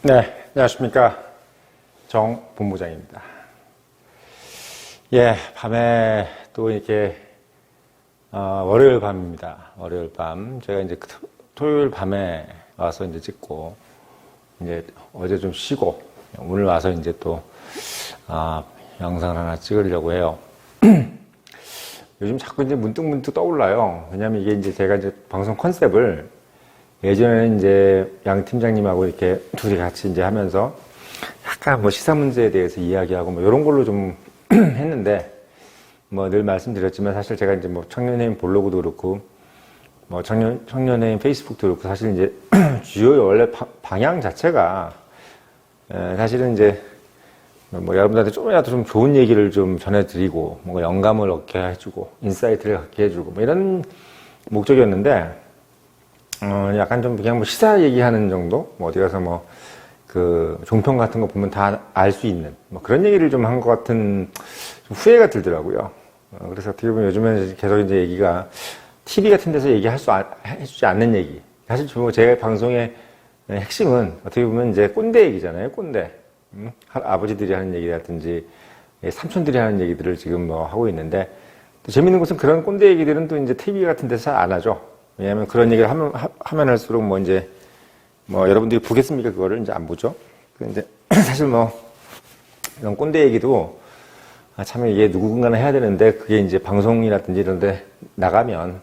네, 안녕하십니까. 정 본부장입니다. 예, 밤에 또 이렇게, 월요일 밤입니다. 월요일 밤. 제가 이제 토요일 밤에 와서 이제 찍고, 이제 어제 좀 쉬고, 오늘 와서 이제 또, 영상을 하나 찍으려고 해요. 요즘 자꾸 이제 문득문득 떠올라요. 왜냐면 이게 이제 제가 이제 방송 컨셉을 예전에는 이제 양 팀장님하고 이렇게 둘이 같이 이제 하면서 약간 뭐 시사 문제에 대해서 이야기하고 뭐 이런 걸로 좀 했는데, 뭐 늘 말씀드렸지만 사실 제가 이제 뭐 청년회의 블로그도 그렇고 뭐 청년회의 페이스북도 그렇고 사실 이제 주요 원래 방향 자체가 사실은 이제 뭐 여러분들한테 조금이라도 좀 좋은 얘기를 좀 전해드리고 뭔가 영감을 얻게 해주고 인사이트를 갖게 해주고 뭐 이런 목적이었는데, 약간 좀 그냥 뭐 시사 얘기하는 정도? 뭐 어디 가서 뭐 그 종편 같은 거 보면 다 알 수 있는 뭐 그런 얘기를 좀 한 것 같은 좀 후회가 들더라고요. 그래서 어떻게 보면 요즘에는 계속 이제 얘기가 TV 같은 데서 해주지 않는 얘기. 사실 뭐 제 방송의 핵심은 어떻게 보면 이제 꼰대 얘기잖아요. 꼰대. 아버지들이 하는 얘기라든지 삼촌들이 하는 얘기들을 지금 뭐 하고 있는데, 또 재밌는 것은 그런 꼰대 얘기들은 또 이제 TV 같은 데서 잘 안 하죠. 왜냐하면 그런 얘기를 하면 할수록 뭐 이제 뭐 여러분들이 보겠습니까? 그거를 이제 안 보죠. 근데 사실 뭐 이런 꼰대 얘기도 참 이게 누군가는 해야 되는데 그게 이제 방송이라든지 이런 데 나가면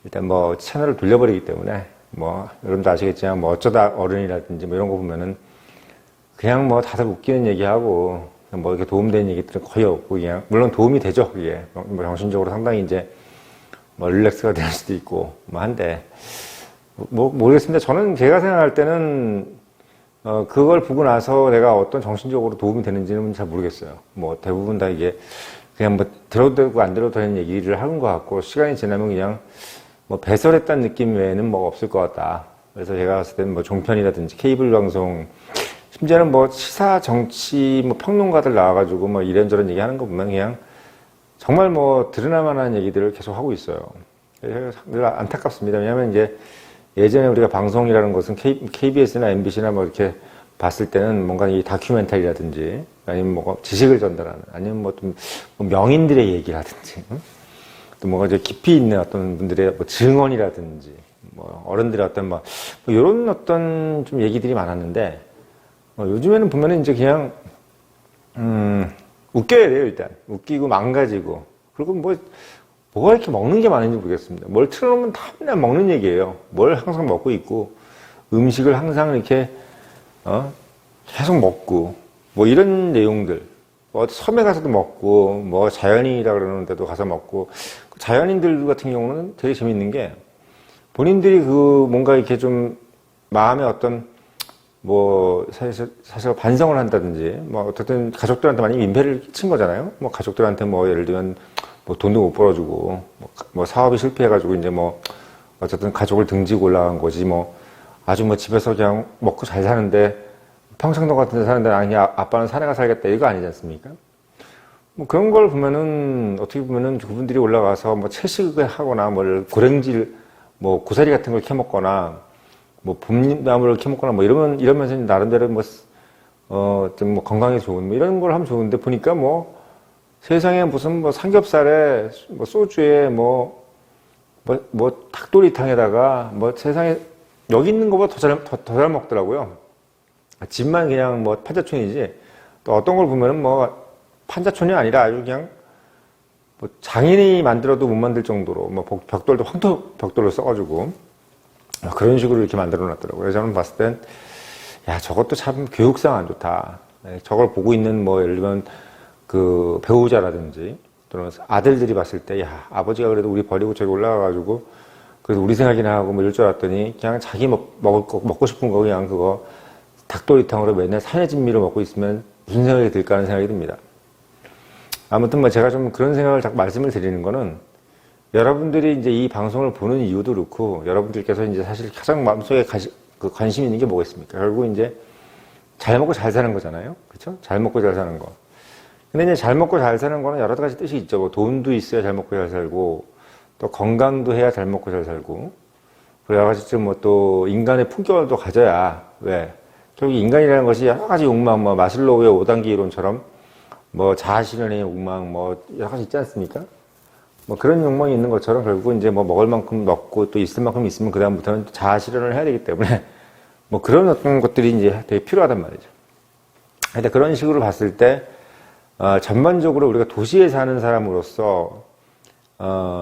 일단 뭐 채널을 돌려버리기 때문에 뭐 여러분도 아시겠지만 뭐 어쩌다 어른이라든지 뭐 이런 거 보면은 그냥 뭐 다들 웃기는 얘기하고 뭐 이렇게 도움되는 얘기들은 거의 없고, 그냥 물론 도움이 되죠. 그게 뭐 정신적으로 상당히 이제 뭐 릴렉스가 될 수도 있고 뭐 한데 뭐 모르겠습니다. 저는 제가 생각할 때는 그걸 보고 나서 내가 어떤 정신적으로 도움이 되는지는 잘 모르겠어요. 뭐 대부분 다 이게 그냥 뭐 들어도 되고 안 들어도 되는 얘기를 하는 것 같고, 시간이 지나면 그냥 뭐 배설했다는 느낌 외에는 뭐가 없을 것 같다. 그래서 제가 봤을 때는 뭐 종편이라든지 케이블 방송, 심지어는 뭐 시사 정치 뭐 평론가들 나와가지고 뭐 이런저런 얘기하는 거 보면 그냥 정말 뭐 들으나 마나한 얘기들을 계속 하고 있어요. 늘 안타깝습니다. 왜냐하면 이제 예전에 우리가 방송이라는 것은 KBS나 MBC나 뭐 이렇게 봤을 때는 뭔가 이 다큐멘터리라든지 아니면 뭐 지식을 전달하는, 아니면 뭐 좀 명인들의 얘기라든지 또 뭐가 이제 깊이 있는 어떤 분들의 뭐 증언이라든지 뭐 어른들의 어떤 뭐 이런 어떤 좀 얘기들이 많았는데, 요즘에는 보면은 이제 그냥 웃겨야 돼요. 일단 웃기고 망가지고, 그리고 뭐가 이렇게 먹는 게 많은지 모르겠습니다. 뭘 틀어놓으면 다 맨날 먹는 얘기예요. 뭘 항상 먹고 있고, 음식을 항상 이렇게 계속 먹고 뭐 이런 내용들. 뭐 섬에 가서도 먹고, 뭐 자연인이라 그러는데도 가서 먹고. 자연인들 같은 경우는 되게 재밌는 게, 본인들이 그 뭔가 이렇게 좀 마음에 어떤 뭐 사실 반성을 한다든지 뭐 어쨌든 가족들한테 많이 민폐를 끼친 거잖아요. 뭐 가족들한테 뭐 예를 들면 뭐 돈도 못 벌어주고 뭐 사업이 실패해가지고 이제 뭐 어쨌든 가족을 등지고 올라간 거지, 뭐 아주 뭐 집에서 그냥 먹고 잘 사는데 평창동 같은 데 사는데 아니 아빠는 산에 가 살겠다 이거 아니지 않습니까? 뭐 그런 걸 보면은 어떻게 보면은 그분들이 올라가서 뭐 채식을 하거나 뭘 고랭질 뭐 고사리 같은 걸 캐먹거나 뭐 봄나무를 캐먹거나 뭐 이러면서 나름대로 좀 뭐 건강에 좋은 뭐 이런 걸 하면 좋은데, 보니까 뭐 세상에 무슨 뭐 삼겹살에 뭐 소주에 뭐 닭도리탕에다가 뭐 세상에 여기 있는 것보다 더 잘 먹더라고요. 집만 그냥 뭐 판자촌이지, 또 어떤 걸 보면은 뭐 판자촌이 아니라 아주 그냥 뭐 장인이 만들어도 못 만들 정도로 뭐 벽돌도 황토 벽돌을 써가지고 그런 식으로 이렇게 만들어 놨더라고요. 그래서 저는 봤을 땐, 야, 저것도 참 교육상 안 좋다. 저걸 보고 있는 뭐 예를 들면 그 배우자라든지 또는 아들들이 봤을 때, 야, 아버지가 그래도 우리 버리고 저기 올라가가지고 그래도 우리 생각이나 하고 뭐 이럴 줄 알았더니 그냥 자기 먹고 싶은 거 그냥 그거 닭도리탕으로 맨날 산의 진미로 먹고 있으면 무슨 생각이 들까 하는 생각이 듭니다. 아무튼 뭐 제가 좀 그런 생각을 자꾸 말씀을 드리는 거는, 여러분들이 이제 이 방송을 보는 이유도 그렇고, 여러분들께서 이제 사실 가장 마음속에 관심 있는 게 뭐겠습니까? 결국 이제 잘 먹고 잘 사는 거잖아요. 그렇죠? 잘 먹고 잘 사는 거. 근데 이제 잘 먹고 잘 사는 거는 여러 가지 뜻이 있죠. 뭐 돈도 있어야 잘 먹고 잘 살고, 또 건강도 해야 잘 먹고 잘 살고, 여러 가지 뭐 또 인간의 품격도 가져야, 왜? 결국 인간이라는 것이 여러 가지 욕망, 뭐 마슬로우의 5단계 이론처럼 뭐 자아실현의 욕망, 뭐 여러 가지 있지 않습니까? 뭐 그런 욕망이 있는 것처럼 결국은 이제 뭐 먹을 만큼 먹고 또 있을 만큼 있으면 그다음부터는 자아실현을 해야 되기 때문에 뭐 그런 어떤 것들이 이제 되게 필요하단 말이죠. 근데 그런 식으로 봤을 때 전반적으로 우리가 도시에 사는 사람으로서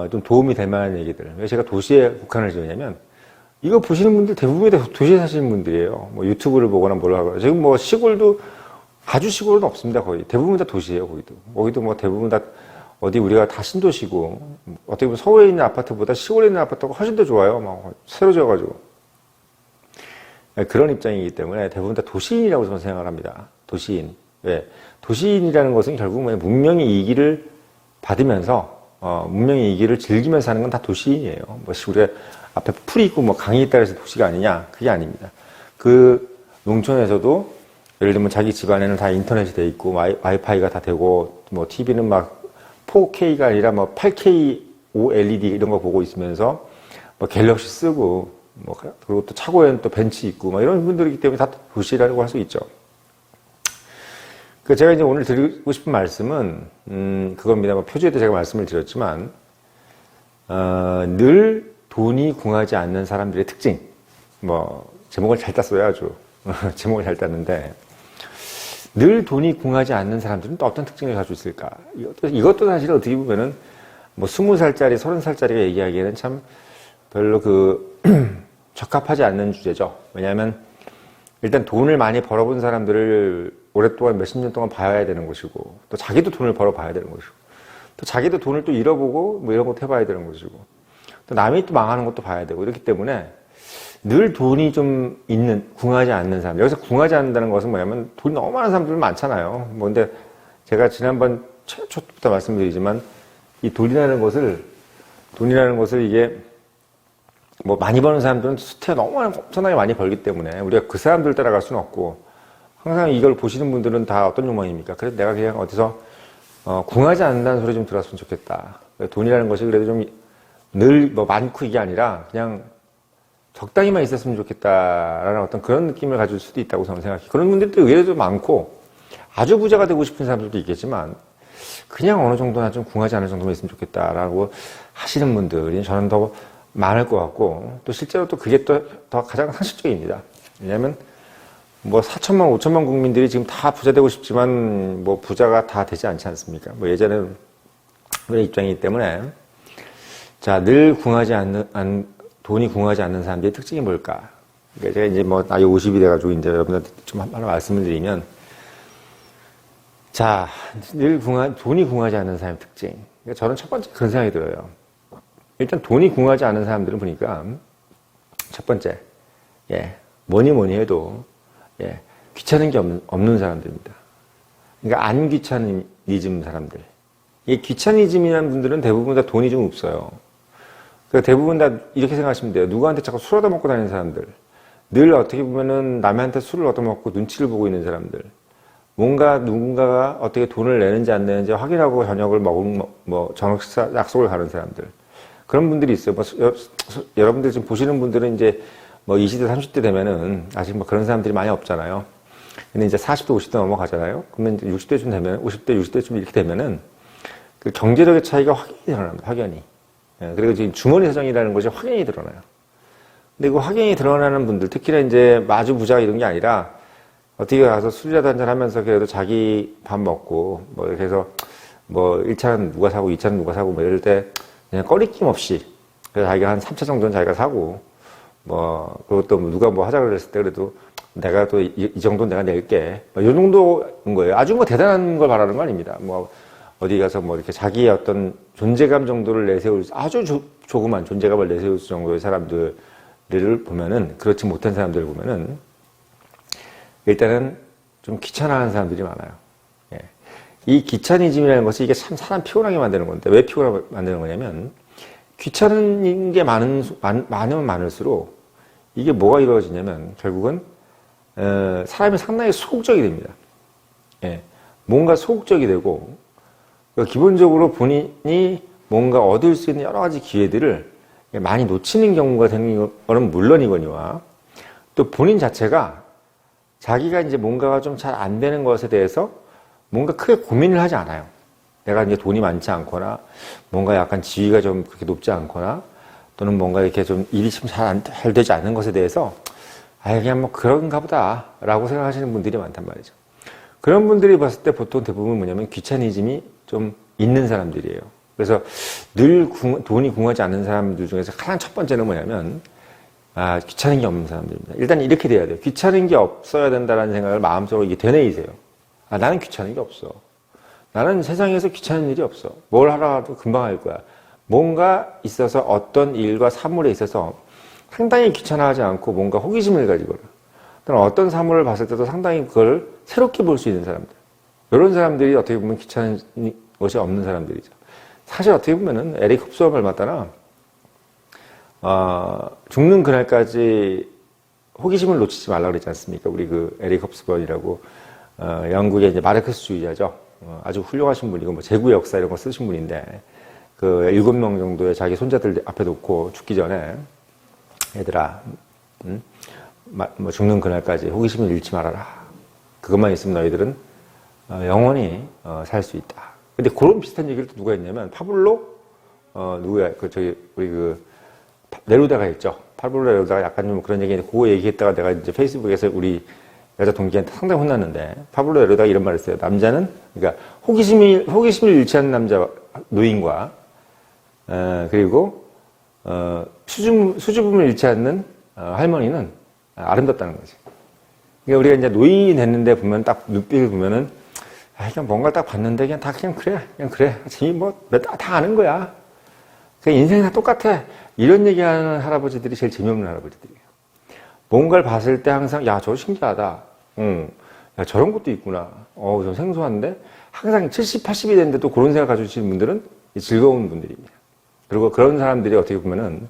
좀 도움이 될 만한 얘기들. 왜 제가 도시에 국한을 지으냐면 이거 보시는 분들 대부분이 다 도시에 사시는 분들이에요. 뭐 유튜브를 보거나 뭘 하거나. 지금 뭐 시골도 아주 시골은 없습니다. 거의 대부분 다 도시예요. 거기도 뭐 대부분 다 어디 우리가 다 신도시고 어떻게 보면 서울에 있는 아파트보다 시골에 있는 아파트가 훨씬 더 좋아요. 막 새로 지어가지고 그런 입장이기 때문에 대부분 다 도시인이라고 저는 생각을 합니다. 도시인. 왜? 도시인이라는 것은 결국 문명의 이기를 받으면서 문명의 이기를 즐기면서 사는 건 다 도시인이에요. 뭐 우리가 앞에 풀이 있고 뭐 강이 있다 해서 도시가 아니냐? 그게 아닙니다. 그 농촌에서도 예를 들면 자기 집안에는 다 인터넷이 돼 있고 와이파이가 다 되고 뭐 TV는 막 4K가 아니라 뭐 8K OLED 이런 거 보고 있으면서 뭐 갤럭시 쓰고 뭐 그리고 또 차고에는 또 벤치 있고 뭐 이런 분들이기 때문에 다 도시라고 할 수 있죠. 그 제가 이제 오늘 드리고 싶은 말씀은 그겁니다. 뭐 표지에 도 제가 말씀을 드렸지만 늘 돈이 궁하지 않는 사람들의 특징. 뭐 제목을 잘 땄어요, 아주. 제목을 잘 땄는데 늘 돈이 궁하지 않는 사람들은 또 어떤 특징을 가지고 있을까? 이것도 사실 어떻게 보면은 뭐 20살짜리, 30살짜리가 얘기하기에는 참 별로 적합하지 않는 주제죠. 왜냐하면 일단 돈을 많이 벌어본 사람들을 오랫동안 몇십 년 동안 봐야 되는 것이고 또 자기도 돈을 벌어봐야 되는 것이고 또 자기도 돈을 또 잃어보고 뭐 이런 것도 해봐야 되는 것이고 또 남이 또 망하는 것도 봐야 되고 이렇기 때문에 늘 돈이 좀 궁하지 않는 사람. 여기서 궁하지 않는다는 것은 뭐냐면 돈이 너무 많은 사람들 많잖아요. 뭐 근데 제가 지난번 최초부터 말씀드리지만 이 돈이라는 것을 이게 뭐 많이 버는 사람들은 수태가 너무 엄청나게 많이 벌기 때문에 우리가 그 사람들 따라갈 수는 없고 항상 이걸 보시는 분들은 다 어떤 욕망입니까? 그래서 내가 그냥 어디서 궁하지 않는다는 소리 좀 들었으면 좋겠다. 돈이라는 것이 그래도 좀 늘 뭐 많고 이게 아니라 그냥 적당히만 있었으면 좋겠다라는 어떤 그런 느낌을 가질 수도 있다고 저는 생각해요. 그런 분들도 의외로 많고 아주 부자가 되고 싶은 사람들도 있겠지만 그냥 어느 정도나 좀 궁하지 않을 정도만 있으면 좋겠다라고 하시는 분들이 저는 더 많을 것 같고 또 실제로 또 그게 또 더 가장 상식적입니다. 왜냐하면 뭐 4천만, 5천만 국민들이 지금 다 부자 되고 싶지만 뭐 부자가 다 되지 않지 않습니까? 뭐 예전에는 그런 입장이기 때문에 자, 늘 돈이 궁하지 않는 사람들의 특징이 뭘까? 그러니까 제가 이제 뭐 나이 50이 돼가지고 이제 여러분한테 좀 하나 말씀을 드리면 자, 돈이 궁하지 않는 사람의 특징. 그러니까 저는 첫 번째 그런 생각이 들어요. 일단 돈이 궁하지 않는 사람들은 보니까 첫 번째, 뭐니 해도 귀찮은 게 없는 사람들입니다. 그러니까 안 귀차니즘 사람들. 이 귀차니즘이라는 분들은 대부분 다 돈이 좀 없어요. 그러니까 대부분 다 이렇게 생각하시면 돼요. 누구한테 자꾸 술 얻어먹고 다니는 사람들. 늘 어떻게 보면은 남한테 술을 얻어먹고 눈치를 보고 있는 사람들. 뭔가 누군가가 어떻게 돈을 내는지 안 내는지 확인하고 저녁을 저녁 식사 약속을 가는 사람들. 그런 분들이 있어요. 여러분들 지금 보시는 분들은 이제 20대, 30대 되면은 아직 그런 사람들이 많이 없잖아요. 근데 이제 40대, 50대 넘어가잖아요. 그러면 이제 60대쯤 되면, 50대, 60대쯤 이렇게 되면은 그 경제력의 차이가 확연히 드러납니다. 확연히. 그리고 지금 주머니 사정이라는 것이 확연히 드러나요. 근데 그 확연히 드러나는 분들, 특히나 이제 마주 부자 이런 게 아니라 어떻게 가서 술이라도 한잔 하면서 그래도 자기 밥 먹고 이렇게 해서 1차는 누가 사고 2차는 누가 사고 이럴 때 그냥 꺼리낌 없이 그래서 자기가 한 3차 정도는 자기가 사고 그리고 또 누가 하자 그랬을 때 그래도 내가 또 이 정도는 내가 낼게. 이 정도인 거예요. 아주 대단한 걸 바라는 거 아닙니다. 어디 가서 이렇게 자기의 어떤 존재감 정도를 내세울 아주 조그만 존재감을 내세울 정도의 사람들을 보면은 그렇지 못한 사람들을 보면은 일단은 좀 귀찮아하는 사람들이 많아요. 이 귀차니즘이라는 것이 이게 참 사람 피곤하게 만드는 건데 왜 피곤하게 만드는 거냐면 귀찮은 게 많으면 많을수록 이게 뭐가 이루어지냐면 결국은 사람이 상당히 소극적이 됩니다. 뭔가 소극적이 되고 기본적으로 본인이 뭔가 얻을 수 있는 여러 가지 기회들을 많이 놓치는 경우가 되는 거는 물론이거니와 또 본인 자체가 자기가 이제 뭔가가 좀 잘 안 되는 것에 대해서 뭔가 크게 고민을 하지 않아요. 내가 이제 돈이 많지 않거나, 뭔가 약간 지위가 좀 그렇게 높지 않거나, 또는 뭔가 이렇게 좀 일이 좀 잘 되지 않는 것에 대해서, 그냥 뭐 그런가 보다, 라고 생각하시는 분들이 많단 말이죠. 그런 분들이 봤을 때 보통 대부분 뭐냐면 귀차니즘이 좀 있는 사람들이에요. 그래서 늘 돈이 궁하지 않는 사람들 중에서 가장 첫 번째는 뭐냐면, 귀찮은 게 없는 사람들입니다. 일단 이렇게 돼야 돼요. 귀찮은 게 없어야 된다는 생각을 마음속으로 이게 되뇌이세요. 나는 귀찮은 게 없어. 나는 세상에서 귀찮은 일이 없어. 뭘 하라도 금방 할 거야. 뭔가 있어서 어떤 일과 사물에 있어서 상당히 귀찮아하지 않고 뭔가 호기심을 가지거나 또는 어떤 사물을 봤을 때도 상당히 그걸 새롭게 볼 수 있는 사람들. 이런 사람들이 어떻게 보면 귀찮은 것이 없는 사람들이죠. 사실 어떻게 보면은 에릭 홉스와 말마따나 죽는 그날까지 호기심을 놓치지 말라고 그랬지 않습니까? 우리 그 에릭 홉스번이라고 영국의 이제 마르크스주의자죠. 아주 훌륭하신 분이고 뭐 제구의 역사 이런 거 쓰신 분인데 그 7명 정도의 자기 손자들 앞에 놓고 죽기 전에 얘들아 뭐 죽는 그날까지 호기심을 잃지 말아라. 그것만 있으면 너희들은 영원히 살 수 있다. 근데 그런 비슷한 얘기를 또 누가 했냐면 파블로 누구야 우리 그 네루다가 했죠. 파블로 네루다가 약간 좀 그런 얘기인데 그거 얘기했다가 내가 이제 페이스북에서 우리 여자 동기한테 상당히 혼났는데 파블로 네루다가 이런 말을 했어요. 남자는 그러니까 호기심을 잃지 않는 남자 노인과 그리고 수줍음을 잃지 않는 할머니는 아름답다는 거지. 그러니까 우리가 이제 노인이 됐는데 보면 딱 눈빛을 보면은 그냥 뭔가를 딱 봤는데 그냥 그래. 지금 뭐 다 아는 거야. 그냥 인생이 다 똑같아. 이런 얘기하는 할아버지들이 제일 재미없는 할아버지들이에요. 뭔가를 봤을 때 항상 저거 신기하다. 야, 저런 것도 있구나. 좀 생소한데 항상 70, 80이 됐는데도 그런 생각 가지시는 분들은 즐거운 분들입니다. 그리고 그런 사람들이 어떻게 보면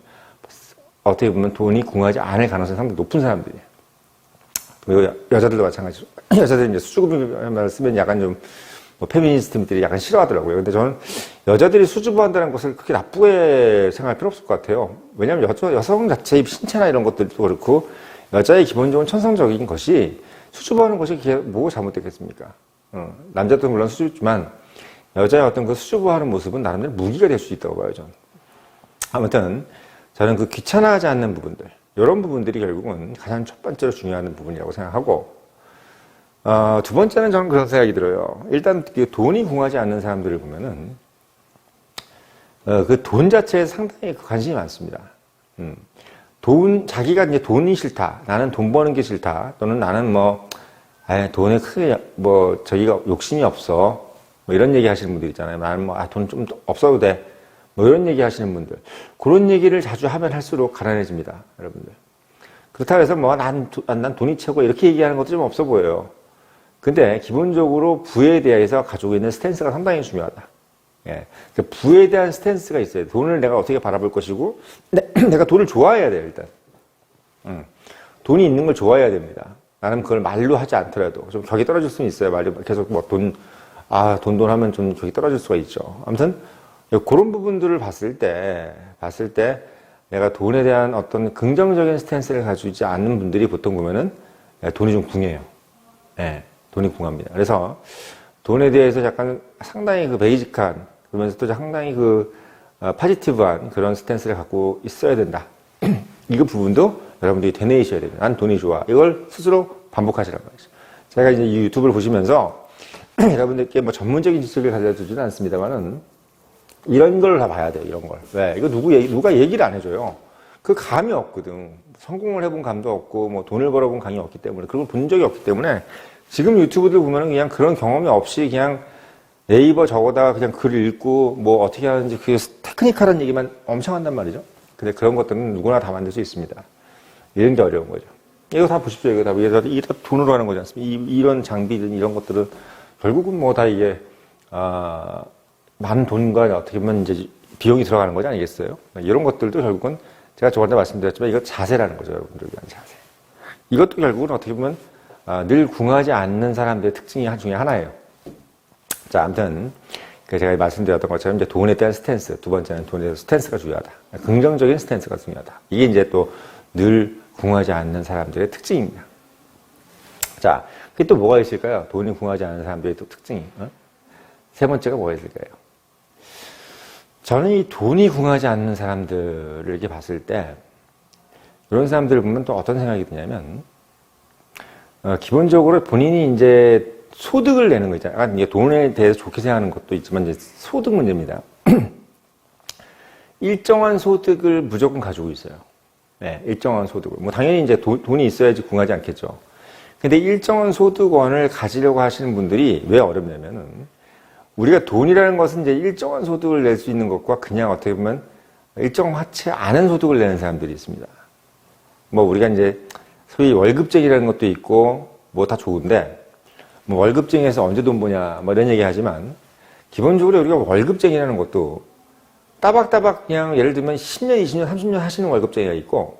돈이 궁하지 않을 가능성이 상당히 높은 사람들이에요. 그리고 여자들도 마찬가지로. 여자들이 이제 수줍음을 쓰면 약간 좀, 페미니스트들이 약간 싫어하더라고요. 근데 저는 여자들이 수줍어한다는 것을 그렇게 나쁘게 생각할 필요 없을 것 같아요. 왜냐하면 여성 자체의 신체나 이런 것들도 그렇고, 여자의 기본적인 천성적인 것이 수줍어하는 것이 뭐가 잘못됐겠습니까? 남자도 물론 수줍지만, 여자의 어떤 그 수줍어하는 모습은 나름대로 무기가 될 수 있다고 봐요, 저는. 아무튼, 저는 그 귀찮아하지 않는 부분들, 이런 부분들이 결국은 가장 첫 번째로 중요한 부분이라고 생각하고, 두 번째는 저는 그런 생각이 들어요. 일단 돈이 궁하지 않는 사람들을 보면은, 그 돈 자체에 상당히 관심이 많습니다. 자기가 이제 돈이 싫다. 나는 돈 버는 게 싫다. 또는 나는 돈에 크게, 저기가 욕심이 없어. 이런 얘기 하시는 분들 있잖아요. 나는 돈 좀 없어도 돼. 이런 얘기 하시는 분들. 그런 얘기를 자주 하면 할수록 가난해집니다. 여러분들. 그렇다고 해서 난 돈이 최고 이렇게 얘기하는 것도 좀 없어 보여요. 근데 기본적으로 부에 대해서 가지고 있는 스탠스가 상당히 중요하다. 예. 그 부에 대한 스탠스가 있어요. 돈을 내가 어떻게 바라볼 것이고, 내가 돈을 좋아해야 돼요, 일단. 돈이 있는 걸 좋아해야 됩니다. 나는 그걸 말로 하지 않더라도 좀 격이 떨어질 수는 있어요. 말로 계속 돈 하면 좀 격이 떨어질 수가 있죠. 아무튼, 그런 부분들을 봤을 때 내가 돈에 대한 어떤 긍정적인 스탠스를 가지고 있지 않는 분들이 보통 보면은 돈이 좀 궁해요. 예, 돈이 궁합니다. 그래서 돈에 대해서 약간 상당히 그 베이직한, 그러면서 또 상당히 파지티브한 그런 스탠스를 갖고 있어야 된다. 이 부분도 여러분들이 되뇌이셔야 됩니다. 난 돈이 좋아. 이걸 스스로 반복하시란 말이죠. 제가 이제 이 유튜브를 보시면서 여러분들께 전문적인 지식을 가져주지는 않습니다만은 이런 걸 다 봐야 돼요, 이런 걸. 왜? 이거 누가 얘기를 안 해줘요. 그 감이 없거든. 성공을 해본 감도 없고, 돈을 벌어본 감이 없기 때문에, 그걸 본 적이 없기 때문에, 지금 유튜브들 보면은 그냥 그런 경험이 없이 그냥 네이버 적어다가 그냥 글을 읽고, 어떻게 하는지 그게 테크니컬한 얘기만 엄청 한단 말이죠. 근데 그런 것들은 누구나 다 만들 수 있습니다. 이런 게 어려운 거죠. 이거 다 보십시오. 이거 다 돈으로 하는 거지 않습니까? 이런 장비든 이런 것들은 결국은 다 이게, 많은 돈과 어떻게 보면 이제 비용이 들어가는 거지 아니겠어요? 이런 것들도 결국은 제가 저번에 말씀드렸지만 이거 자세라는 거죠, 여러분들 위한 자세. 이것도 결국은 어떻게 보면 늘 궁하지 않는 사람들의 특징이 중에 하나예요. 자, 아무튼 제가 말씀드렸던 것처럼 이제 돈에 대한 스탠스, 두 번째는 돈에 대한 스탠스가 중요하다. 긍정적인 스탠스가 중요하다. 이게 이제 또 늘 궁하지 않는 사람들의 특징입니다. 자, 그게 또 뭐가 있을까요? 돈이 궁하지 않은 사람들의 또 특징이. 세 번째가 뭐가 있을까요? 저는 이 돈이 궁하지 않는 사람들을 이렇게 봤을 때, 이런 사람들을 보면 또 어떤 생각이 드냐면, 기본적으로 본인이 이제 소득을 내는 거 있잖아요. 약간 이게 돈에 대해서 좋게 생각하는 것도 있지만, 이제 소득 문제입니다. 일정한 소득을 무조건 가지고 있어요. 네, 일정한 소득을. 뭐, 당연히 이제 돈이 있어야지 궁하지 않겠죠. 근데 일정한 소득원을 가지려고 하시는 분들이 왜 어렵냐면은, 우리가 돈이라는 것은 이제 일정한 소득을 낼 수 있는 것과 그냥 어떻게 보면 일정하지 않은 소득을 내는 사람들이 있습니다. 뭐 우리가 이제 소위 월급쟁이라는 것도 있고 뭐 다 좋은데 뭐 월급쟁이에서 언제 돈 버냐 뭐 이런 얘기 하지만 기본적으로 우리가 월급쟁이라는 것도 따박따박 그냥 예를 들면 10년, 20년, 30년 하시는 월급쟁이가 있고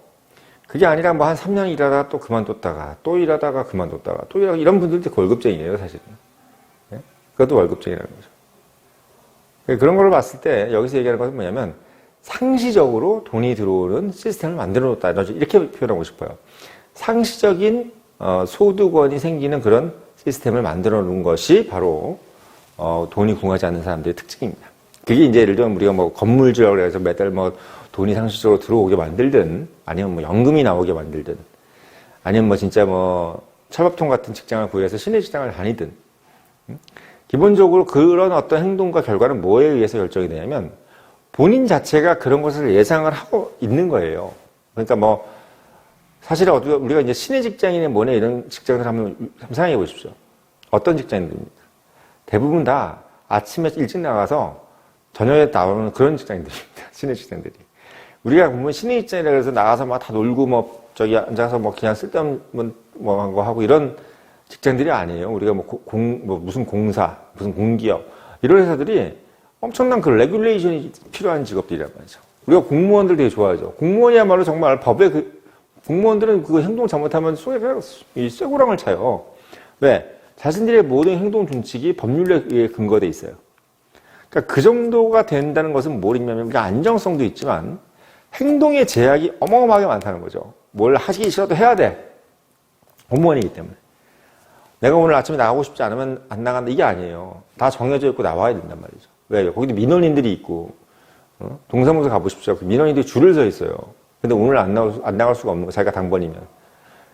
그게 아니라 뭐 한 3년 일하다가 또 그만뒀다가 또 일하다가 그만뒀다가 또 일하다가 이런 분들도 월급쟁이에요 사실은. 그것도 월급쟁이라는 거죠. 그런 걸 봤을 때 여기서 얘기하는 것은 뭐냐면 상시적으로 돈이 들어오는 시스템을 만들어 놓았다. 이렇게 표현하고 싶어요. 상시적인 소득원이 생기는 그런 시스템을 만들어 놓은 것이 바로 돈이 궁하지 않는 사람들의 특징입니다. 그게 이제 예를 들면 우리가 뭐 건물주라고 해서 매달 뭐 돈이 상시적으로 들어오게 만들든 아니면 뭐 연금이 나오게 만들든 아니면 뭐 진짜 뭐 철밥통 같은 직장을 구해서 시내 직장을 다니든 기본적으로 그런 어떤 행동과 결과는 뭐에 의해서 결정이 되냐면 본인 자체가 그런 것을 예상을 하고 있는 거예요. 그러니까 뭐 사실은 우리가 이제 시내 직장인의 뭐냐 이런 직장을 한번 상상해 보십시오. 어떤 직장인들입니까? 대부분 다 아침에 일찍 나가서 저녁에 나오는 그런 직장인들입니다. 시내 직장인들이. 우리가 보면 시내 직장이라 그래서 나가서 막 다 놀고 뭐 저기 앉아서 뭐 그냥 쓸데없는 뭐 한 거 하고 이런 직장들이 아니에요. 우리가 뭐 무슨 공사, 무슨 공기업, 이런 회사들이 엄청난 그 레귤레이션이 필요한 직업들이란 말이죠. 우리가 공무원들 되게 좋아하죠. 공무원이야말로 정말 공무원들은 그 행동 잘못하면 속에 이 쇠고랑을 차요. 왜? 자신들의 모든 행동 준칙이 법률에 근거돼 있어요. 그러니까 그 정도가 된다는 것은 뭘 의미하면 안정성도 있지만 행동의 제약이 어마어마하게 많다는 거죠. 뭘 하기 싫어도 해야 돼. 공무원이기 때문에. 내가 오늘 아침에 나가고 싶지 않으면 안 나간다 이게 아니에요. 다 정해져 있고 나와야 된단 말이죠. 왜? 거기도 민원인들이 있고 동사무소 가보십시오. 그 민원인들이 줄을 서 있어요. 근데 오늘 안 나갈 수가 없는 거 자기가 당번이면.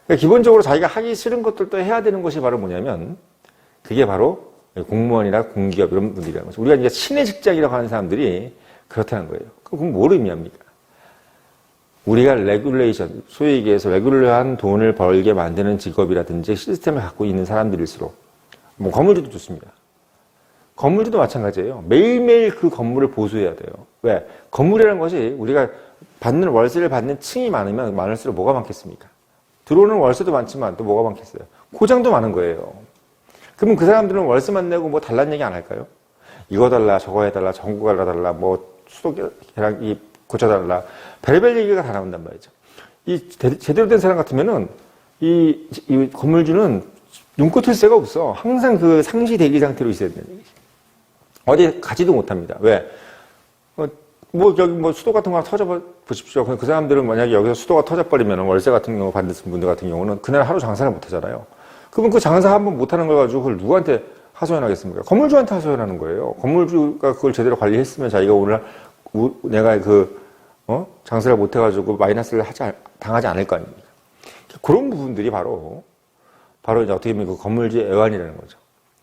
그러니까 기본적으로 자기가 하기 싫은 것들도 해야 되는 것이 바로 뭐냐면 그게 바로 공무원이나 공기업 이런 분들이라는 거죠. 우리가 이제 신의 직장이라고 하는 사람들이 그렇다는 거예요. 그럼 뭘 의미합니까? 우리가 레귤레이션, 소위 얘기해서 레귤러한 돈을 벌게 만드는 직업이라든지 시스템을 갖고 있는 사람들일수록 뭐 건물주도 좋습니다. 건물주도 마찬가지예요. 매일매일 그 건물을 보수해야 돼요. 왜? 건물이라는 것이 우리가 월세를 받는 층이 많으면 많을수록 뭐가 많겠습니까? 들어오는 월세도 많지만 또 뭐가 많겠어요? 고장도 많은 거예요. 그러면 그 사람들은 월세만 내고 뭐 달라는 얘기 안 할까요? 이거 달라, 저거 해달라, 전구 갈라달라, 뭐 수도 계량기 고쳐달라. 별별 얘기가 다 나온단 말이죠. 제대로 된 사람 같으면은 이 건물주는 눈꽃을 새가 없어. 항상 그 상시 대기 상태로 있어야 된다는 얘기죠. 어디 가지도 못합니다. 왜? 수도 같은 거 터져 보십시오. 그 사람들은 만약에 여기서 수도가 터져버리면 월세 같은 경우 받는 분들 같은 경우는 그날 하루 장사를 못 하잖아요. 그러면 그 장사 한번 못 하는 걸 가지고 그걸 누구한테 하소연하겠습니까? 건물주한테 하소연하는 거예요. 건물주가 그걸 제대로 관리했으면 자기가 오늘 내가 장사를 못 해가지고 마이너스를 당하지 않을 거 아닙니까? 그런 부분들이 바로 이제 어떻게 보면 그 건물주의 애환이라는 거죠.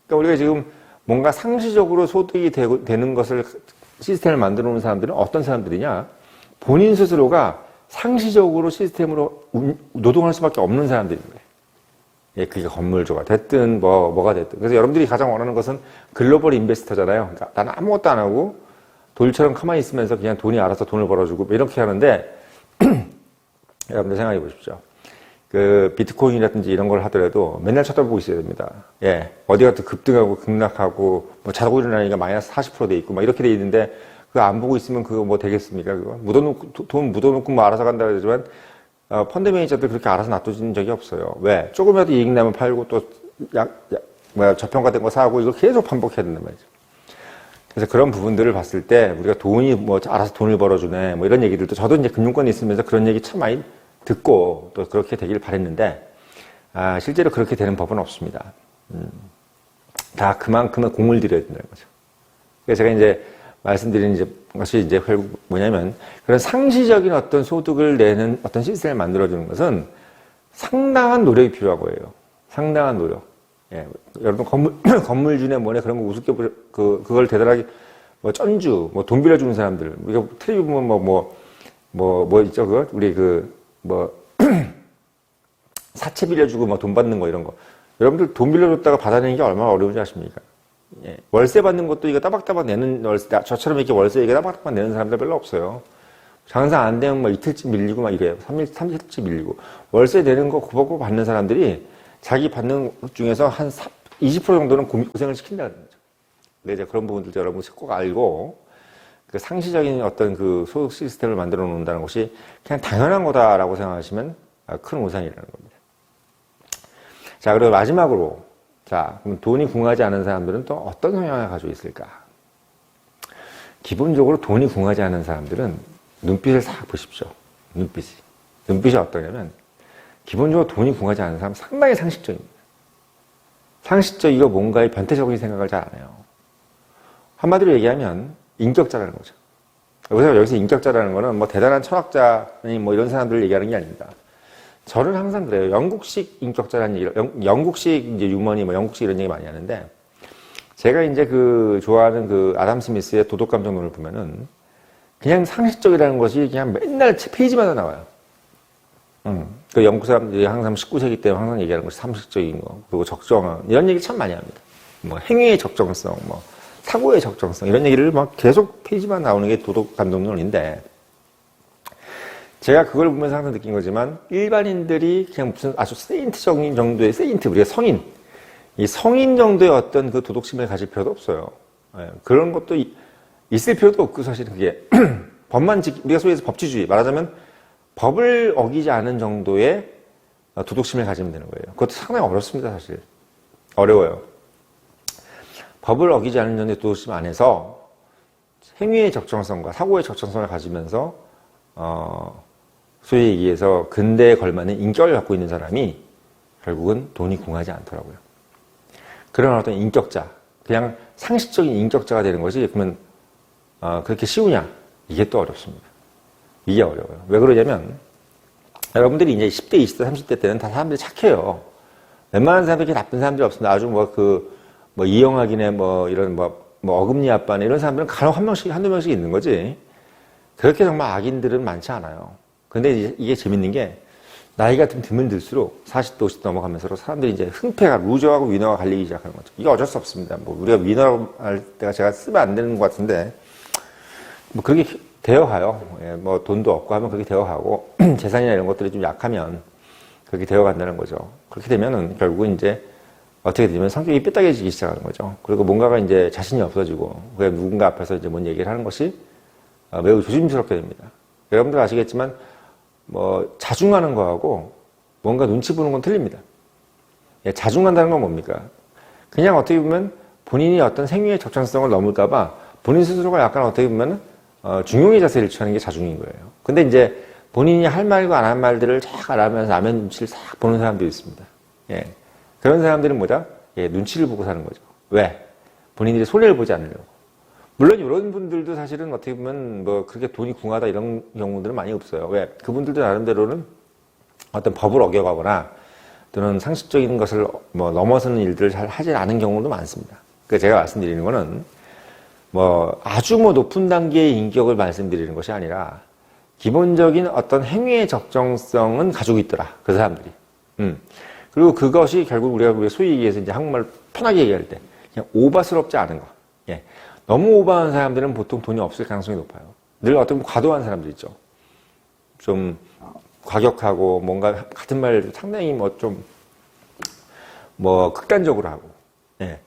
그러니까 우리가 지금 뭔가 상시적으로 소득이 되는 것을 시스템을 만들어 놓은 사람들은 어떤 사람들이냐? 본인 스스로가 상시적으로 시스템으로 노동할 수밖에 없는 사람들입니다. 예, 그게 건물주가 됐든 뭐가 됐든. 그래서 여러분들이 가장 원하는 것은 글로벌 인베스터잖아요. 그러니까 나는 아무것도 안 하고 돌처럼 가만히 있으면서 그냥 돈이 알아서 돈을 벌어주고 이렇게 하는데 여러분들 생각해 보십시오. 그 비트코인이라든지 이런 걸 하더라도 맨날 쳐다보고 있어야 됩니다. 예, 어디가 또 급등하고 급락하고 뭐 자고 일어나니까 마이너스 40% 돼 있고 막 이렇게 돼 있는데 그거 안 보고 있으면 그거 뭐 되겠습니까? 그거 돈 묻어놓고 뭐 알아서 간다 그러지만 펀드 매니저들 그렇게 알아서 놔두는 적이 없어요. 왜? 조금이라도 이익 나면 팔고 또 저평가된 거 사고 이걸 계속 반복해야 된단 말이죠. 그래서 그런 부분들을 봤을 때 우리가 돈이 뭐 알아서 돈을 벌어주네 뭐 이런 얘기들도 저도 이제 금융권에 있으면서 그런 얘기 참 많이 듣고 또 그렇게 되길 바랬는데 실제로 그렇게 되는 법은 없습니다. 다 그만큼의 공을 들여야 된다는 거죠. 그래서 제가 이제 말씀드린 것이 이제 결국 뭐냐면 그런 상시적인 어떤 소득을 내는 어떤 시스템을 만들어주는 것은 상당한 노력이 필요한 거예요. 상당한 노력. 예, 여러분 건물주네 뭐네 그런 거 우습게 그걸 대단하게 뭐 쩐주 뭐 돈 빌려주는 사람들 우리가 텔레비 보면 뭐 있죠 그거 우리 사채 빌려주고 뭐 돈 받는 거 이런 거 여러분들 돈 빌려줬다가 받아내는 게 얼마나 어려운지 아십니까? 예, 월세 받는 것도 이거 따박따박 내는 월세 저처럼 이렇게 월세 이게 따박따박 내는 사람들 별로 없어요. 장사 안 되면 뭐 이틀치 밀리고 막 이래요. 3일치 밀리고 월세 내는 거 고박고박 받는 사람들이 자기 받는 것 중에서 한 20% 정도는 고생을 시킨다는 거죠. 근데 이제 그런 부분들 여러분 꼭 알고 그 상시적인 어떤 그 소득 시스템을 만들어 놓는다는 것이 그냥 당연한 거다라고 생각하시면 큰 오산이라는 겁니다. 자, 그리고 마지막으로 자, 그럼 돈이 궁하지 않은 사람들은 또 어떤 성향을 가지고 있을까? 기본적으로 돈이 궁하지 않은 사람들은 눈빛을 싹 보십시오. 눈빛이 어떠냐면 기본적으로 돈이 궁하지 않은 사람은 상당히 상식적입니다. 상식적이고 뭔가의 변태적인 생각을 잘 안 해요. 한마디로 얘기하면 인격자라는 거죠. 여기서 인격자라는 거는 뭐 대단한 철학자니 뭐 이런 사람들을 얘기하는 게 아닙니다. 저는 항상 그래요. 영국식 인격자라는 얘기를, 영국식 이제 유머니, 뭐 영국식 이런 얘기 많이 하는데, 제가 이제 좋아하는 아담 스미스의 도덕감정론을 보면은, 그냥 상식적이라는 것이 그냥 맨날 페이지마다 나와요. 그 영국 사람들이 항상 19세기 때문에 항상 얘기하는 것이 상식적인 거, 그리고 적정한, 이런 얘기 참 많이 합니다. 뭐 행위의 적정성, 뭐 사고의 적정성, 이런 얘기를 막 계속 페이지만 나오는 게 도덕감정론인데, 제가 그걸 보면서 항상 느낀 거지만 일반인들이 그냥 무슨 아주 세인트적인 정도의 우리가 이 성인 정도의 어떤 그 도덕심을 가질 필요도 없어요. 예, 그런 것도 있을 필요도 없고 사실은 그게 우리가 소위 해서 법치주의 말하자면 법을 어기지 않은 정도의 도덕심을 가지면 되는 거예요. 그것도 상당히 어렵습니다. 사실 어려워요. 법을 어기지 않은 정도의 도덕심 안에서 행위의 적정성과 사고의 적정성을 가지면서 소위 얘기해서 근대에 걸맞는 인격을 갖고 있는 사람이 결국은 돈이 궁하지 않더라고요. 그런 어떤 인격자, 그냥 상식적인 인격자가 되는 것이 그러면 그렇게 쉬우냐? 이게 또 어렵습니다. 이게 어려워요. 왜 그러냐면 여러분들이 이제 10대, 20대, 30대 때는 다 사람들이 착해요. 웬만한 사람들이 그렇게 나쁜 사람들이 없습니다. 아주 이영학이네 이런 어금니 아빠네 이런 사람들은 간혹 한두 명씩 있는 거지. 그렇게 정말 악인들은 많지 않아요. 근데 이게 재밌는 게 나이가 좀 들면 들수록 40대, 50대 넘어가면서 사람들이 이제 흥패가 루저하고 위너가 갈리기 시작하는 거죠. 이게 어쩔 수 없습니다. 우리가 위너라고 할 때가 제가 쓰면 안 되는 것 같은데 그렇게 되어가요. 예, 돈도 없고 하면 그렇게 되어가고 재산이나 이런 것들이 좀 약하면 그렇게 되어간다는 거죠. 그렇게 되면은 결국은 이제 어떻게 되면 성격이 삐딱해지기 시작하는 거죠. 그리고 뭔가가 이제 자신이 없어지고 그냥 누군가 앞에서 이제 뭔 얘기를 하는 것이 매우 조심스럽게 됩니다. 여러분들 아시겠지만 자중하는 거하고 뭔가 눈치 보는 건 틀립니다. 예, 자중한다는 건 뭡니까? 그냥 어떻게 보면 본인이 어떤 생명의 적정성을 넘을까봐 본인 스스로가 약간 어떻게 보면 중용의 자세를 취하는 게 자중인 거예요. 근데 이제 본인이 할 말과 안 할 말들을 쫙 알아면서 남의 눈치를 싹 보는 사람들이 있습니다. 예, 그런 사람들은 뭐다? 예, 눈치를 보고 사는 거죠. 왜? 본인들이 손해를 보지 않으려고. 물론 이런 분들도 사실은 어떻게 보면 그렇게 돈이 궁하다 이런 경우들은 많이 없어요. 왜? 그분들도 나름대로는 어떤 법을 어겨가거나 또는 상식적인 것을 넘어서는 일들을 잘 하지 않은 경우도 많습니다. 그래서 제가 말씀드리는 거는 아주 높은 단계의 인격을 말씀드리는 것이 아니라 기본적인 어떤 행위의 적정성은 가지고 있더라. 그 사람들이. 그리고 그것이 결국 우리가 소위 얘기해서 이제 한국말 편하게 얘기할 때 그냥 오바스럽지 않은 거. 예. 너무 오버한 사람들은 보통 돈이 없을 가능성이 높아요. 늘 어떤 과도한 사람들 있죠. 좀 과격하고 뭔가 같은 말 상당히 극단적으로 하고, 예.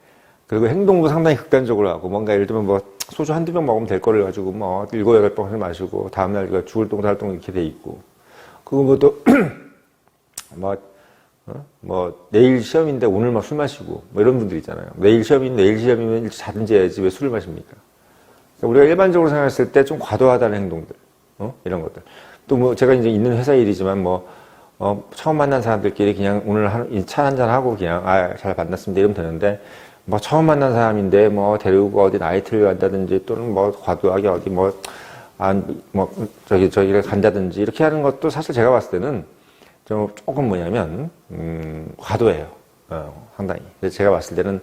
그리고 행동도 상당히 극단적으로 하고, 뭔가 예를 들면 소주 한두 병 먹으면 될 거를 가지고 7, 8병을 마시고 다음날 죽을 똥 살 똥 이렇게 돼 있고, 그리고 또 내일 시험인데 오늘 술 마시고, 이런 분들 있잖아요. 내일 시험이면 자든지 해야지 왜 술을 마십니까? 그러니까 우리가 일반적으로 생각했을 때 좀 과도하다는 행동들, 이런 것들. 또 제가 이제 있는 회사 일이지만 처음 만난 사람들끼리 그냥 오늘 차 한잔하고 그냥, 잘 만났습니다. 이러면 되는데, 뭐, 처음 만난 사람인데, 뭐, 데리고 어디 나이트를 간다든지, 또는 뭐, 과도하게 어디 저기를 간다든지, 이렇게 하는 것도 사실 제가 봤을 때는 조금 뭐냐면, 과도해요. 상당히. 그래서 제가 봤을 때는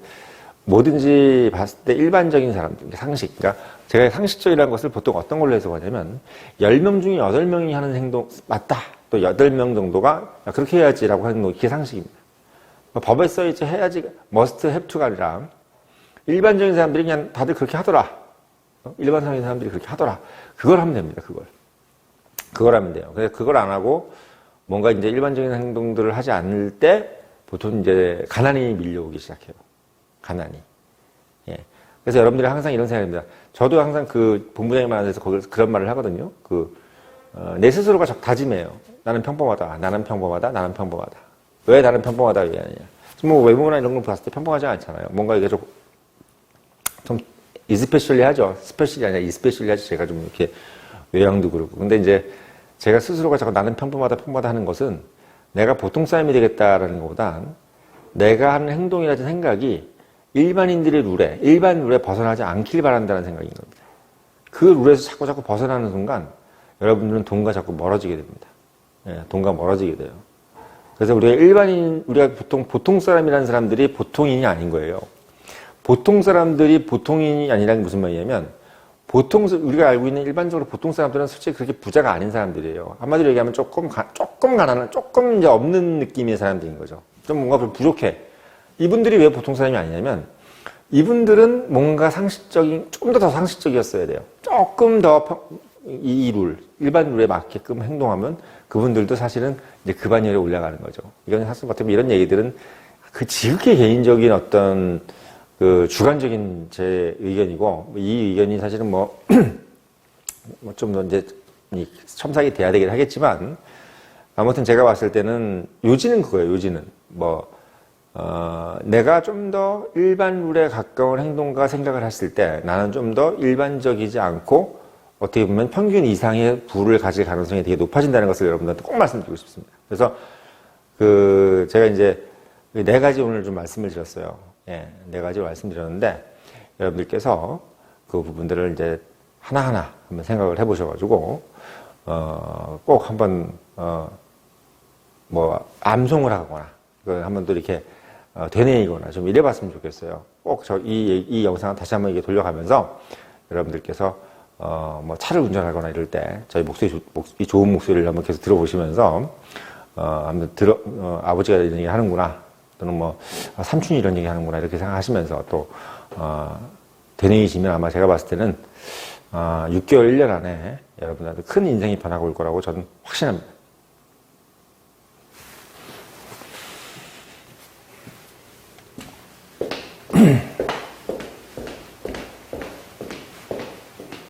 뭐든지 봤을 때 일반적인 사람들, 상식. 그러니까 제가 상식적이라는 것을 보통 어떤 걸로 해석하냐면, 10명 중에 8명이 하는 행동, 맞다. 또 8명 정도가 그렇게 해야지라고 하는 거, 그게 상식입니다. 법에 써있지 해야지, must have to가 아니라, 일반적인 사람들이 그냥 다들 그렇게 하더라. 일반적인 사람들이 그렇게 하더라. 그걸 하면 됩니다, 그걸. 그걸 하면 돼요. 그래서 그걸 안 하고, 뭔가 이제 일반적인 행동들을 하지 않을 때, 보통 이제 가난이 밀려오기 시작해요. 가난이. 예. 그래서 여러분들이 항상 이런 생각입니다. 저도 항상 그 본부장님 만나서 그런 말을 하거든요. 내 스스로가 다짐해요. 나는 평범하다. 나는 평범하다. 나는 평범하다. 왜 나는 평범하다 얘기하느냐. 뭐 외모나 이런 걸 봤을 때 평범하지 않잖아요. 뭔가 이게 좀 이스페셜리 하죠. 스페셜이 아니라 이스페셜리 하죠. 제가 좀 이렇게 외양도 그렇고. 근데 이제 제가 스스로가 자꾸 나는 평범하다, 평범하다 하는 것은 내가 보통 사람이 되겠다라는 것보다 내가 하는 행동이라든 생각이 일반인들의 일반 룰에 벗어나지 않길 바란다는 생각인 겁니다. 그 룰에서 자꾸 벗어나는 순간 여러분들은 돈과 자꾸 멀어지게 됩니다. 예, 돈과 멀어지게 돼요. 그래서 우리가 보통 사람이라는 사람들이 보통인이 아닌 거예요. 보통 사람들이 보통인이 아니라는 게 무슨 말이냐면, 우리가 알고 있는 일반적으로 보통 사람들은 솔직히 그렇게 부자가 아닌 사람들이에요. 한마디로 얘기하면 조금 가난한, 조금 이제 없는 느낌의 사람들인 거죠. 좀 뭔가 부족해. 이분들이 왜 보통 사람이 아니냐면, 이분들은 뭔가 좀 더 상식적이었어야 돼요. 조금 더 일반 룰에 맞게끔 행동하면 그분들도 사실은 이제 그 반열에 올라가는 거죠. 이건 사실 어떻게 보면 이런 얘기들은 지극히 개인적인 어떤 주관적인 제 의견이고, 이 의견이 사실은 좀 더 이제 첨삭이 돼야 되긴 하겠지만, 아무튼 제가 봤을 때는 요지는 그거예요. 요지는 내가 좀 더 일반 룰에 가까운 행동과 생각을 했을 때 나는 좀 더 일반적이지 않고 어떻게 보면 평균 이상의 부를 가질 가능성이 되게 높아진다는 것을 여러분들한테 꼭 말씀드리고 싶습니다. 그래서 제가 이제 4가지 오늘 좀 말씀을 드렸어요. 예, 4가지 말씀드렸는데 여러분들께서 그 부분들을 이제 하나하나 한번 생각을 해보셔가지고 꼭 한번 암송을 하거나 한번 또 이렇게 되뇌이거나 좀 이래봤으면 좋겠어요. 꼭 이 영상을 다시 한번 이게 돌려가면서 여러분들께서 차를 운전하거나 이럴 때 저희 이 좋은 목소리를 한번 계속 들어보시면서 한번 아버지가 이런 얘기 하는구나, 또는 삼촌이 이런 얘기 하는구나, 이렇게 생각하시면서 또 되뇌이시면 아마 제가 봤을 때는 6개월, 1년 안에 여러분한테 큰 인생이 변하고 올 거라고 저는 확신합니다.